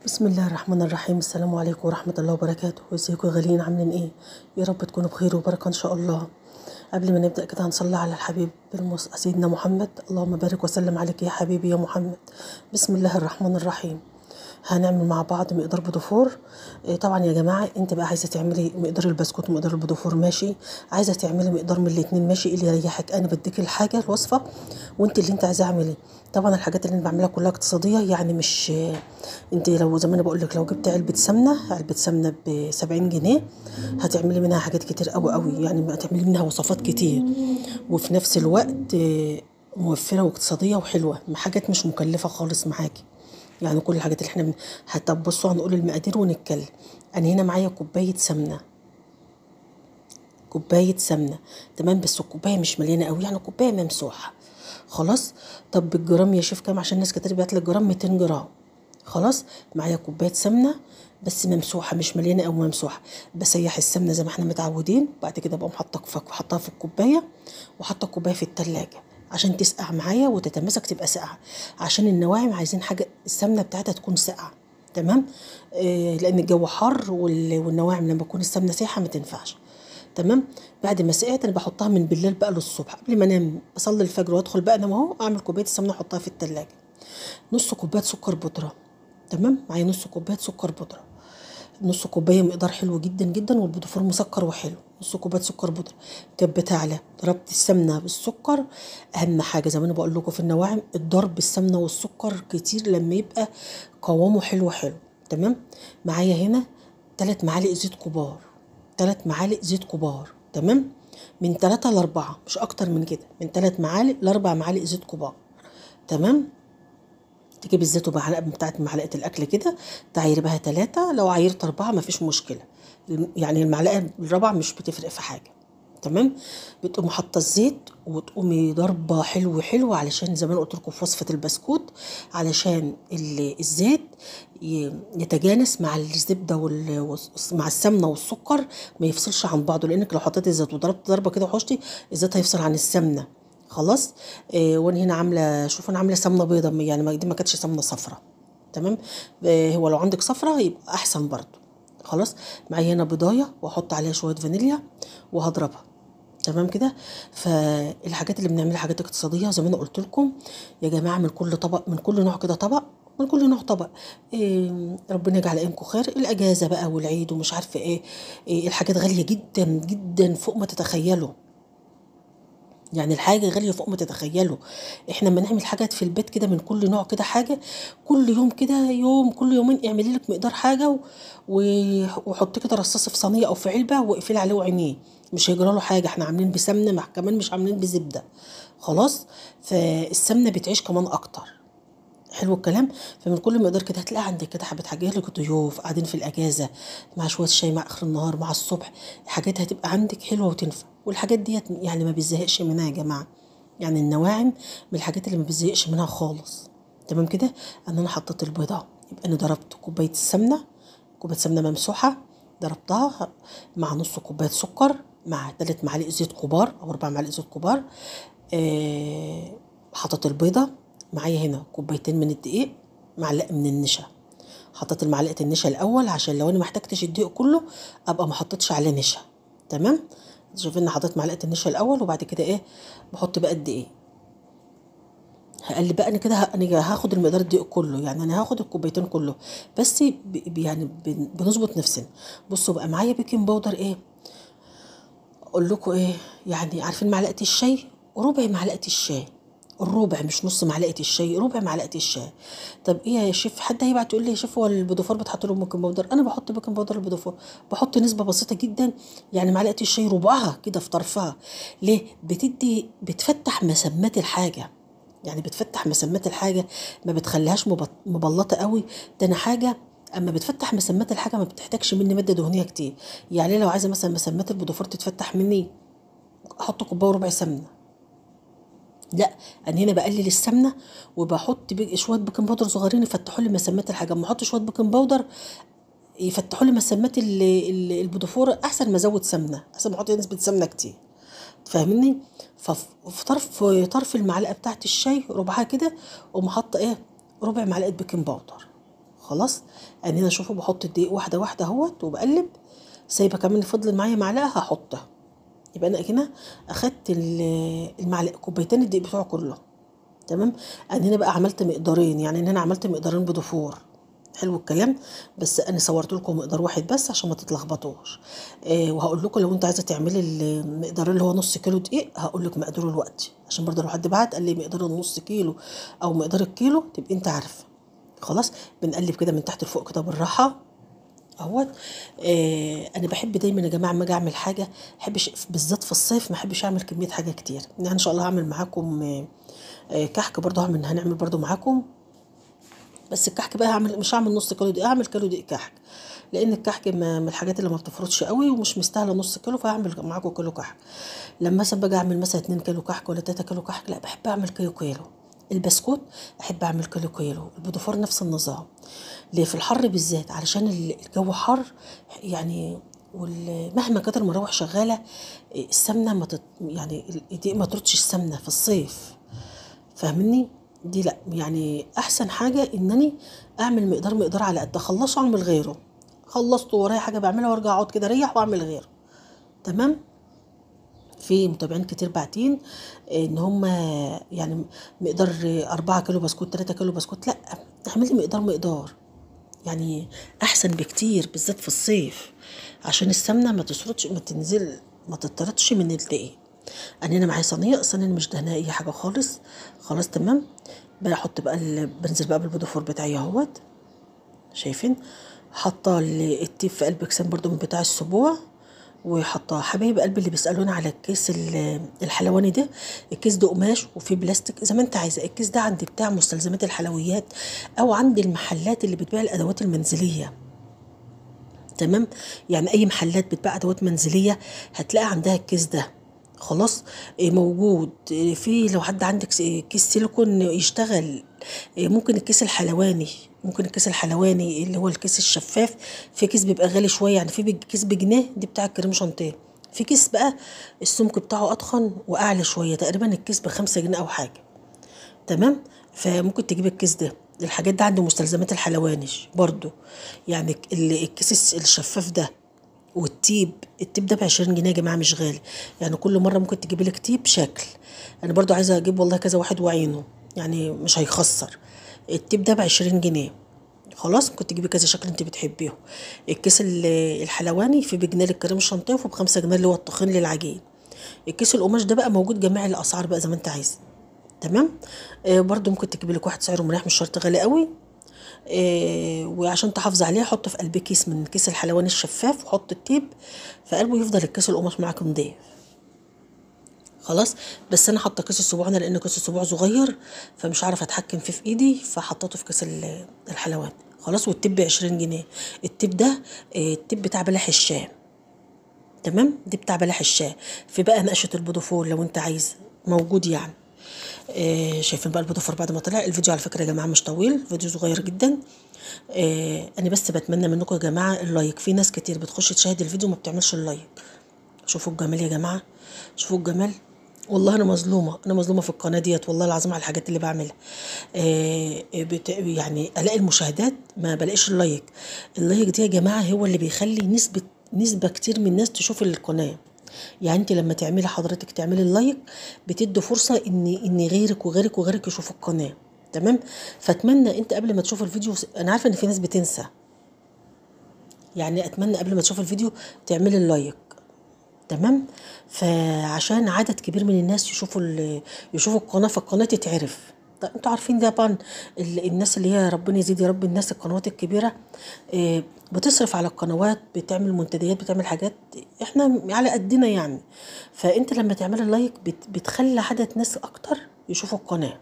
بسم الله الرحمن الرحيم. السلام عليكم ورحمة الله وبركاته. ازيكم يا غاليين، عاملين ايه؟ يا رب تكونوا بخير وبركة ان شاء الله. قبل ما نبدأ كده هنصلي على الحبيب سيدنا محمد. اللهم بارك وسلم عليك يا حبيبي يا محمد. بسم الله الرحمن الرحيم. هنعمل مع بعض مقدار بودفور. طبعا يا جماعه، انت بقى عايزه تعملي مقدار البسكوت ومقدار البودفور ماشي، عايزه تعملي مقدار من الاتنين ماشي، اللي يريحك. انا بديك الحاجه الوصفه وانت اللي انت عايزه اعملي. طبعا الحاجات اللي انا بعملها كلها اقتصاديه، يعني مش انت لو زي ما انا بقول لك، لو جبت علبه سمنه ب 70 جنيه هتعملي منها حاجات كتير قوي قوي، يعني هتعملي منها وصفات كتير، وفي نفس الوقت موفره واقتصاديه وحلوه، حاجات مش مكلفه خالص معاكي. يعني كل الحاجات اللي احنا حتى بصوا هنقول المقادير ونتكلم. انا هنا معايا كوبايه سمنه، تمام، بس الكوبايه مش مليانه قوي، يعني كوبايه ممسوحه. خلاص. طب بالجرام يا شيف كام؟ عشان ناس كتير بعت لي الجرام 200 جرام. خلاص. معايا كوبايه سمنه بس ممسوحه، مش مليانه او ممسوحه. بسيح السمنه زي ما احنا متعودين، بعد كده بقوم حاطاها في الكوبايه، وحاطه الكوبايه في التلاجة عشان تسقع معايا وتتماسك، تبقى ساقعه. عشان النواعم عايزين حاجه السمنه بتاعتها تكون ساقعه، تمام. لان الجو حر والنواعم لما تكون السمنه سايحه ما تنفعش. تمام. بعد ما سقعت انا بحطها من بالليل بقى للصبح، قبل ما انام اصلي الفجر وادخل بقى انام اهو، اعمل كوبايه السمنه احطها في التلاجة. نص كوبايه سكر بودره، تمام. معايا نص كوبايه سكر بودره، نص كوبايه مقدار حلو جدا جدا، والبودفور مسكر وحلو. نص كوبايه سكر بودره. كبت على ضربت السمنه بالسكر. اهم حاجه زي ما انا بقول لكم في النواعم، الضرب السمنه والسكر كتير لما يبقى قوامه حلو حلو، تمام. معايا هنا 3 معالق زيت كبار، 3 معالق زيت كبار، تمام. من 3 ل 4، مش اكتر من كده، من 3 معالق ل 4 معالق زيت كبار، تمام. تجيب الزيت ومعلقه بتاعت معلقه الاكل كده، تعايري بها 3، لو عايرت 4 مفيش مشكله، يعني المعلقه الرابعه مش بتفرق في حاجه، تمام. بتقومي حاطه الزيت وتقومي ضربه حلو حلو، علشان زي ما انا قلت لكم في وصفه البسكوت، علشان الزيت يتجانس مع الزبده مع السمنه والسكر، ما يفصلش عن بعضه، لانك لو حطيتي الزيت وضربت ضربه كده وحشتي الزيت هيفصل عن السمنه. خلاص. وانا هنا عامله، شوف انا عامله سمنه بيضه، يعني دي ما كانتش سمنه صفرا، تمام. هو لو عندك صفرا يبقى احسن برضو. خلاص. معايا هنا بضايه واحط عليها شويه فانيليا وهضربها، تمام كده. فالحاجات اللي بنعملها حاجات اقتصاديه زي ما انا قلت لكم يا جماعه، من كل طبق، من كل نوع كده طبق، من كل نوع طبق. ربنا يجعل ايامكم خير. الاجازه بقى والعيد ومش عارفه إيه الحاجات غاليه جدا جدا فوق ما تتخيلوا، يعني الحاجة غالية فوق ما تتخيلوا. احنا لما نعمل حاجات في البيت كده من كل نوع كده حاجة، كل يوم كده، يوم كل يومين اعملي لك مقدار حاجة وحطي كده رصاصة في صينية او في علبة واقفلي عليه وعينيه، مش هيجرى له حاجة. احنا عاملين بسمنة، كمان مش عاملين بزبدة. خلاص. فالسمنة بتعيش كمان اكتر. حلو الكلام. فمن كل مقدار كده هتلاقي عندك كده حبه حاجات لك ضيوف قاعدين في الاجازه، مع شويه شاي مع اخر النهار مع الصبح، حاجات هتبقى عندك حلوه وتنفع. والحاجات ديت يعني ما بيزهقش منها يا جماعه، يعني النواعم من الحاجات اللي ما بيزهقش منها خالص، تمام كده. انا حطيت البيضه، يبقى انا ضربت كوبايه السمنه، كوبايه سمنه ممسوحه، ضربتها مع نص كوبايه سكر، مع 3 معالق زيت كبار او 4 معالق زيت كبار. حطيت البيضه. معايا هنا كوبايتين من الدقيق، معلقه من النشا. حطيت معلقه النشا الاول عشان لو انا ما احتجتش الدقيق كله ابقى ما حطيتش عليه نشا، تمام. شوفي، حطيت معلقه النشا الاول وبعد كده بحط بقى الدقيق. هقلب بقى انا كده، انا هاخد المقدار الدقيق كله، يعني انا هاخد الكوبايتين كله، بس يعني بنظبط نفسنا. بصوا بقى معايا بيكنج باودر اقول لكم يعني عارفين معلقه الشاي، ربع معلقه الشاي، الربع مش نص معلقه الشاي، ربع معلقه الشاي. طب يا شيف، حد هيبعت يقول لي يا شيف هو البودفور بتحط له بيكنج باودر؟ انا بحط بيكنج باودر البودفور، بحط نسبه بسيطه جدا، يعني معلقه الشاي ربعها كده في طرفها. ليه؟ بتفتح مسمات الحاجه، يعني بتفتح مسمات الحاجه، ما بتخليهاش مبلطه قوي. تاني حاجه، اما بتفتح مسمات الحاجه ما بتحتاجش مني ماده دهنيه كتير. يعني لو عايزه مثلا مسمات البودفور تتفتح مني احط كوبايه وربع سمنه، لا، انا هنا بقلل السمنه وبحط شويه بيكنج باودر صغيرين يفتحوا لي مسمات الحاجه. اما احط شويه بيكنج باودر يفتحوا لي مسمات البودفور، احسن ما ازود سمنه، احسن ما احط نسبه سمنه كتير، تفهمني. في طرف المعلقه بتاعت الشاي ربعها كده، ومحطه ربع معلقه بيكنج باودر. خلاص. انا هنا شوفوا بحط الدقيق واحده واحده اهوت وبقلب، سايبه كمان فضل معايا معلقه هحطها. يبقى انا هنا اخدت المعلقه كوبايتين الدقيق بتوعه كله. تمام. انا هنا بقى عملت مقدارين، يعني ان انا عملت مقدارين بضفور. حلو الكلام. بس انا صورت لكم مقدار واحد بس عشان ما تتلخبطوش. وهقول لكم لو انت عايزه تعملي المقدار اللي هو نص كيلو دقيق هقول لك مقداره دلوقتي، عشان برضه لو حد بعت قال لي مقدار النص كيلو او مقدار الكيلو تبقي انت عارفه. خلاص. بنقلب كده من تحت لفوق كده بالراحه اهوت. انا بحب دايما يا جماعه اما اجي اعمل حاجه، احبش بالذات في الصيف ما احبش اعمل كميه حاجه كتير. يعني ان شاء الله هعمل معاكم كحك برضه، هنعمل برضه معاكم. بس الكحك بقى مش هعمل نص كيلو دقيق، هعمل كيلو دقيق كحك، لان الكحك من الحاجات اللي ما بتفرطش قوي ومش مستاهله نص كيلو، فهعمل معاكم كيلو كحك. لما مثلا باجي اعمل مثلا 2 كيلو كحك ولا 3 كيلو كحك، لا بحب اعمل كيلو كيلو. البسكوت احب اعمل كيلو كيلو، البودفور نفس النظام. ليه؟ في الحر بالذات علشان الجو حر يعني، مهما كانت المراوح شغاله السمنه يعني الدقيق ما تردش السمنه في الصيف. فاهمني؟ دي لا يعني احسن حاجه انني اعمل مقدار على قد اخلصه اعمل غيره، خلصت ورايا حاجه بعملها وارجع اقعد كده اريح واعمل غيره. تمام. في متابعين كتير باعتين ان هم يعني مقدار 4 كيلو بسكوت 3 كيلو بسكوت، لا اعملي مقدار يعني احسن بكتير بالذات في الصيف، عشان السمنه ما تسرطش ما تطردش من الدقيق. انا هنا معايا صينيه، الصينيه مش دهنها اي حاجه خالص. خلاص تمام. بحط بقى بنزل بقى بالبودفور بتاعي اهوت. شايفين؟ حاطه التيب في قلب كيسان برضو من بتاع السبوع، وحطاه. حبايب قلبي اللي بيسالوني على الكيس الحلواني ده، الكيس ده قماش وفيه بلاستيك زي ما انت عايزه. الكيس ده عند بتاع مستلزمات الحلويات او عند المحلات اللي بتبيع الادوات المنزليه. تمام. يعني اي محلات بتبيع ادوات منزليه هتلاقي عندها الكيس ده. خلاص. موجود. في لو حد عندك كيس سيليكون يشتغل. ممكن الكيس الحلواني، اللي هو الكيس الشفاف. في كيس بيبقى غالي شويه، يعني في كيس بجنيه دي بتاع الكريم شانتيه. في كيس بقى السمك بتاعه اضخن واعلى شويه، تقريبا الكيس ب5 جنيه او حاجه. تمام. فممكن تجيب الكيس ده. الحاجات ده عند مستلزمات الحلواني برضو. يعني الكيس الشفاف ده التيب ده ب20 جنيه يا جماعه، مش غالي. يعني كل مره ممكن تجيبي لك تيب شكل. انا برضو عايزه اجيب والله كذا واحد وعينه، يعني مش هيخسر. التيب ده ب20 جنيه. خلاص. ممكن تجيبي كذا شكل انت بتحبيه. الكيس الحلواني في بجنيه للكريم الشانتيه، وفي ب5 جنيه اللي هو الطحين للعجين. الكيس القماش ده بقى موجود جميع الاسعار بقى زي ما انت عايز. تمام. برضو ممكن تجيبي لك واحد سعره مريح، مش شرط غالي قوي. وعشان تحافظ عليه حطه في قلب كيس من كيس الحلواني الشفاف، وحط التيب في قلبه يفضل الكيس القماش معاك نضيف. خلاص. بس انا حاطه كيس السبوع هنا لان كيس السبوع صغير فمش عارفه اتحكم فيه في ايدي، فحطيته في كيس الحلواني. خلاص. والتيب ب20 جنيه. التيب ده التيب بتاع بلح الشام. تمام. دي بتاع بلح الشام. في بقى نقشه البودفور لو انت عايز موجود يعني. شايفين بقى البودفور بعد ما طلع. الفيديو على فكره يا جماعه مش طويل، فيديو صغير جدا. انا بس بتمنى منكم يا جماعه اللايك. في ناس كتير بتخش تشاهد الفيديو وما بتعملش اللايك. شوفوا الجمال يا جماعه، شوفوا الجمال. والله انا مظلومه في القناه ديت والله العظيم على الحاجات اللي بعملها. يعني الاقي المشاهدات ما بلاقيش اللايك. اللايك دي يا جماعه هو اللي بيخلي نسبه كتير من الناس تشوف القناه. يعني انت لما حضرتك تعملي اللايك بتدي فرصه ان غيرك وغيرك وغيرك يشوفوا القناه. تمام. فاتمنى انت قبل ما تشوف الفيديو، انا عارفه ان في ناس بتنسى، يعني اتمنى قبل ما تشوف الفيديو تعملي اللايك. تمام. فعشان عدد كبير من الناس يشوفوا القناه، فالقناه تتعرف. طيب انتوا عارفين ده طبعا. الناس اللي هي ربنا يزيد يا رب الناس القنوات الكبيره بتصرف على القنوات، بتعمل منتديات، بتعمل حاجات احنا على قدنا يعني. فانت لما تعملي اللايك بتخلي عدد ناس اكتر يشوفوا القناه.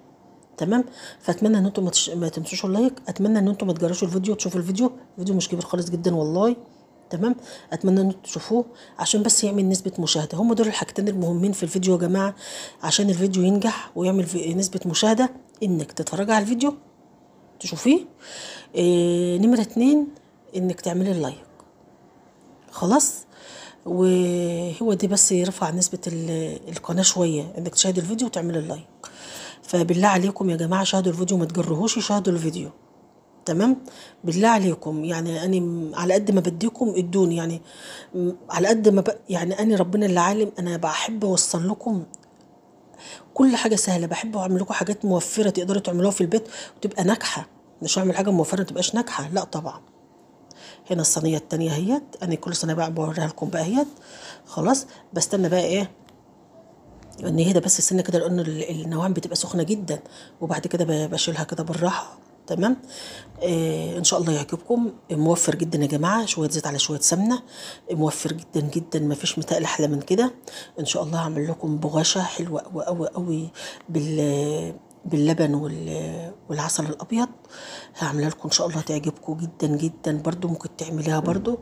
تمام. فاتمنى ان انتم ما تنسوش اللايك. اتمنى ان انتم ما تجروش الفيديو، تشوفوا الفيديو مش كبير خالص جدا والله. تمام. اتمنى ان انتم تشوفوه عشان بس يعمل نسبه مشاهده. هم دول الحاجتين المهمين في الفيديو يا جماعه عشان الفيديو ينجح ويعمل نسبه مشاهده. انك تتفرجي على الفيديو تشوفيه. نمره 2 انك تعملي اللايك. خلاص. وهو دي بس يرفع نسبه القناه شويه، انك تشاهدي الفيديو وتعملي اللايك. فبالله عليكم يا جماعه شاهدوا الفيديو، ما تجرهوش، شاهدوا الفيديو. تمام. بالله عليكم يعني انا على قد ما بديكم ادوني يعني، على قد ما يعني انا ربنا اللي عالم، انا بحب اوصل لكم كل حاجه سهله، بحب اعمل لكم حاجات موفره تقدروا تعملوها في البيت وتبقى ناجحه. مش هعمل حاجه موفره ما تبقاش ناجحه، لا طبعا. هنا الصينيه التانية اهيت، انا كل صينيه بقى بوريها لكم بقى اهيت. خلاص بستنى بقى ايه ان يهدى بس السنه كده، لان النوام بتبقى سخنه جدا، وبعد كده بشيلها كده بالراحه. تمام. ان شاء الله يعجبكم. موفر جدا يا جماعه، شويه زيت على شويه سمنه، موفر جدا جدا، ما فيش متقل احلى من كده. ان شاء الله هعمل لكم بغاشه حلوه قوي قوي قوي باللبن والعسل الابيض. هعملها لكم ان شاء الله تعجبكم جدا جدا. برضو ممكن تعمليها برضو،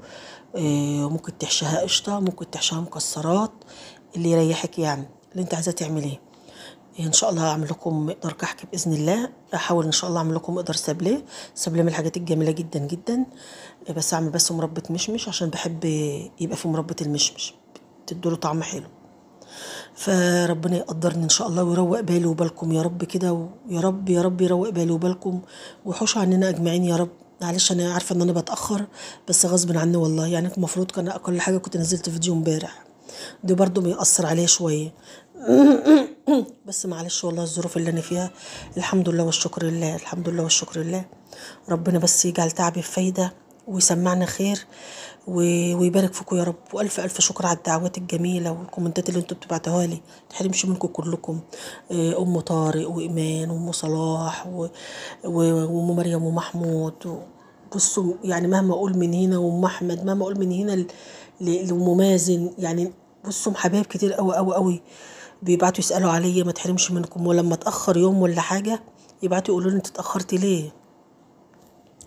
ممكن تحشيها قشطه، ممكن تحشيها مكسرات، اللي يريحك يعني، اللي انت عايزه تعمليه. ان شاء الله هعمل لكم مقدار كحك باذن الله. احاول ان شاء الله اعمل لكم مقدار سابليه. سابليه من الحاجات الجميله جدا جدا. بس اعمل بس مربى مشمش عشان بحب يبقى في مربى المشمش، بتدوله طعم حلو. فربنا يقدرني ان شاء الله ويروق بالي وبالكم يا رب كده، ويا رب يا رب يروق بالي وبالكم ويحوش عننا اجمعين يا رب. معلش انا عارفه ان انا بتاخر، بس غصب عني والله. يعني المفروض كان اقل حاجه كنت نزلت فيديو امبارح، ده برضو بيأثر عليا شويه. بس معلش والله الظروف اللي انا فيها. الحمد لله والشكر لله، الحمد لله والشكر لله. ربنا بس يجعل تعبي بفايده ويسمعنا خير ويبارك فيكم يا رب. والف الف شكر على الدعوات الجميله والكومنتات اللي انتوا بتبعتوها لي، تحرمش منكم كلكم. ام طارق وايمان وام صلاح وام مريم ومحمود. بصوا يعني مهما اقول من هنا، وام احمد مهما اقول من هنا لام مازن يعني. بصوا حبايب كتير قوي قوي قوي بيبعتوا يسالوا عليا، ما تحرمش منكم. ولما اتاخر يوم ولا حاجه يبعتوا يقولوا لي انت اتاخرتي ليه،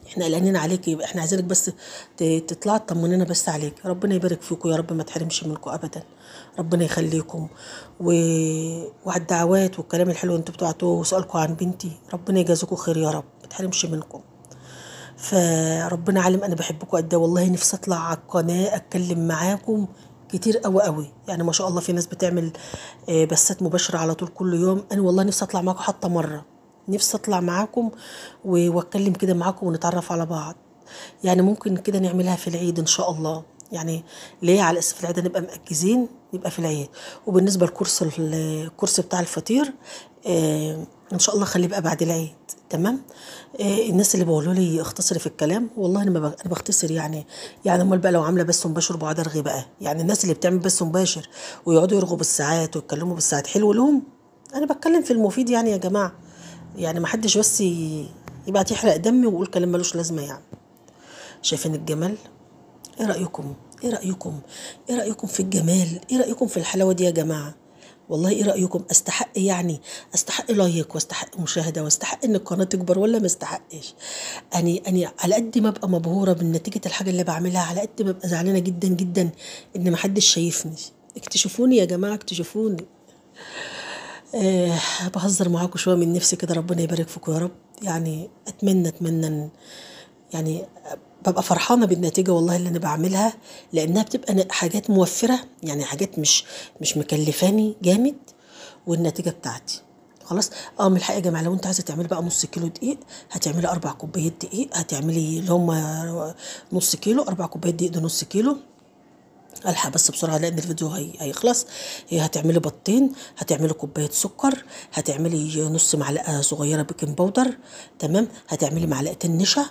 احنا قلقانين عليك، يبقى احنا عايزينك بس تطلع تطمنينا بس عليك. ربنا يبارك فيكم يا رب، ما تحرمش منكم ابدا. ربنا يخليكم وعلى الدعوات والكلام الحلو انتوا بتوعتوه وسؤالكم عن بنتي، ربنا يجازيكم خير يا رب، ما تحرمش منكم. فربنا عالم انا بحبكم قد ايه والله. نفسي اطلع على القناه اتكلم معاكم كتير قوي قوي يعني. ما شاء الله في ناس بتعمل بثات مباشره على طول كل يوم. انا والله نفسي اطلع معاكم حتى مره، نفسي اطلع معاكم واتكلم كده معاكم ونتعرف على بعض. يعني ممكن كده نعملها في العيد ان شاء الله يعني. ليه؟ على اساس في العيد نبقى مأجزين، نبقى في العيد. وبالنسبه الكورس بتاع الفطير ان شاء الله خليه بقى بعد العيد. تمام. الناس اللي بيقولوا لي اختصري في الكلام، والله انا بختصر يعني. يعني امال بقى لو عامله بث مباشر بقعد ارغي بقى يعني. الناس اللي بتعمل بث مباشر ويقعدوا يرغوا بالساعات ويتكلموا بالساعات حلو لهم. انا بتكلم في المفيد يعني يا جماعه. يعني ما حدش بس يبقى يحرق دمي ويقول كلام ملوش لازمه يعني. شايفين الجمال؟ ايه رايكم؟ ايه رايكم؟ ايه رايكم في الجمال؟ ايه رايكم في الحلاوه دي يا جماعه؟ والله ايه رايكم؟ استحق يعني، استحق لايك واستحق مشاهده واستحق ان القناه تكبر ولا ما استحقش؟ اني على قد ما ابقى مبهوره بنتيجه الحاجه اللي بعملها، على قد ما ابقى زعلانه جدا جدا ان ما حدش شايفني. اكتشفوني يا جماعه، اكتشفوني. بهزر معاكم شويه من نفسي كده. ربنا يبارك فيكم يا رب. يعني اتمنى يعني ببقى فرحانه بالنتيجه والله اللي انا بعملها، لانها بتبقى حاجات موفره يعني، حاجات مش مكلفاني جامد. والنتيجه بتاعتي خلاص. من الحقيقه يا جماعه، لو انت عايزه تعملي بقى نص كيلو دقيق، هتعملي 4 كوبايات دقيق. هتعملي اللي هم نص كيلو، 4 كوبايات دقيق ده نص كيلو. الحق بس بسرعه لان الفيديو هيخلص. هي هتعملي بيضتين، هتعملي كوبايه سكر، هتعملي نص معلقه صغيره بيكنج باودر. تمام. هتعملي معلقتين نشا،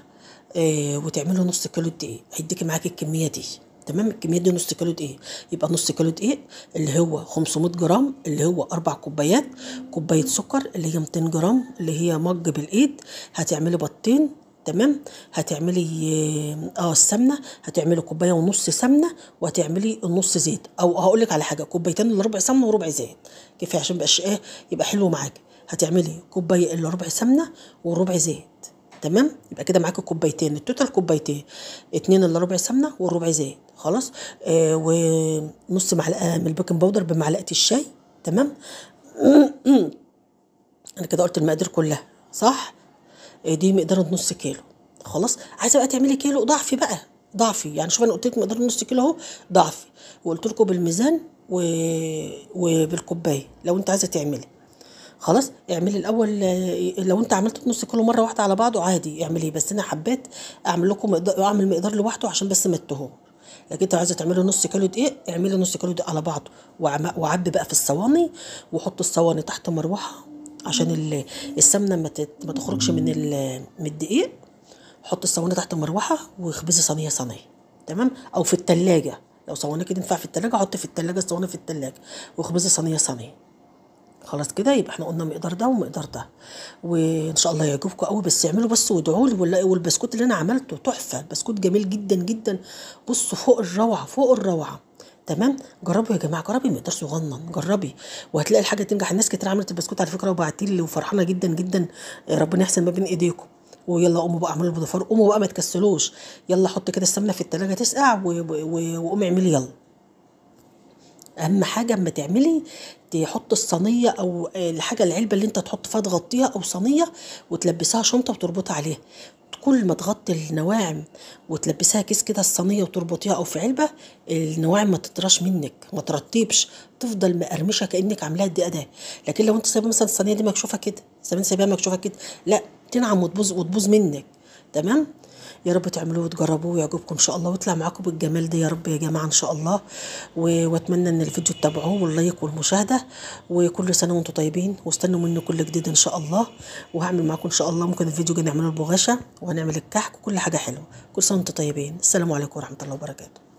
وتعملي نص كيلو دقيق. هيديكي معاكي الكميه دي. تمام. الكميه دي نص كيلو دقيق، يبقى نص كيلو دقيق اللي هو 500 جرام، اللي هو 4 كوبايات. كوبايه سكر اللي هي 200 جرام، اللي هي مج بالايد. هتعملي بيضتين. تمام. هتعملي السمنه، هتعملي كوبايه ونص سمنه، وهتعملي النص زيت. او هقول لك على حاجه، كوبايتين الا ربع سمنه وربع زيت كفايه عشان مبقاش يبقى حلو معاكي. هتعملي كوبايه الا ربع سمنه وربع زيت. تمام. يبقى كده معاكي كوبايتين، التوتال كوبايتين، 2 الا ربع سمنه والربع زيت. خلاص. ونص معلقه من البيكنج باودر بمعلقه الشاي. تمام. انا كده قلت المقادير كلها صح. دي مقدار نص كيلو. خلاص. عايزه بقى تعملي كيلو، ضعفي بقى، ضعفي يعني. شوف انا قلت لك مقدار نص كيلو اهو، ضعفي. وقلت لكم بالميزان وبالكوبايه لو انت عايزه تعملي. خلاص اعملي الاول، لو انت عملت نص كيلو مره واحده على بعضه عادي اعمليه، بس انا حبيت اعمل لكم اعمل مقدار لوحده عشان بس ما تتوهوش. لكن انت عايزه تعملي نص كيلو دقيق، اعملي نص كيلو دقيق على بعضه، وعبي بقى في الصواني، وحط الصواني تحت مروحه عشان السمنه ما تخرجش من الدقيق. حط الصواني تحت المروحه واخبزي صينيه صينيه، تمام؟ او في التلاجة، لو صوانيك تنفع في التلاجة حطي في التلاجة الصواني في التلاجة واخبزي صينيه صينيه. خلاص كده يبقى احنا قلنا مقدار ده ومقدار ده، وان شاء الله يعجبكم قوي. بس اعملوا بس وادعوا لي. والبسكوت اللي انا عملته تحفه، البسكوت جميل جدا جدا، بصوا فوق الروعه فوق الروعه. تمام، جربوا يا جماعه، جربي مقدار صغنن، جربي وهتلاقي الحاجه تنجح. الناس كتير عملت البسكوت على فكره وبعتيلي وفرحانه جدا جدا. ربنا يحسن ما بين ايديكم. ويلا قوموا بقى اعملوا البضفار، قوموا بقى ما تكسلوش. يلا حط كده السمنه في التلاجة تسقع وقومي اعملي يلا. اهم حاجه اما تعملي تحط الصينيه او الحاجه العلبه اللي انت تحط فيها تغطيها او صينيه وتلبسها شنطه وتربطها عليها. كل ما تغطي النواعم وتلبسها كيس كده الصينيه وتربطيها او في علبه، النواعم ما تطرش منك، ما ترطبش، تفضل مقرمشه كانك عاملاها الدقيقه ده. لكن لو انت سايبه مثلا الصينيه دي مكشوفه كده، سايباها مكشوفه كده، لا تنعم وتبوظ منك. تمام. يا رب تعملوه وتجربوه ويعجبكم ان شاء الله ويطلع معاكم بالجمال ده يا رب يا جماعه ان شاء الله. واتمنى ان الفيديو تتابعوه واللايك والمشاهده. وكل سنه وانتم طيبين، واستنوا مني كل جديد ان شاء الله. وهعمل معاكم ان شاء الله، ممكن الفيديو جاي نعمله البغاشه وهنعمل الكحك وكل حاجه حلوه. كل سنه وانتم طيبين، السلام عليكم ورحمه الله وبركاته.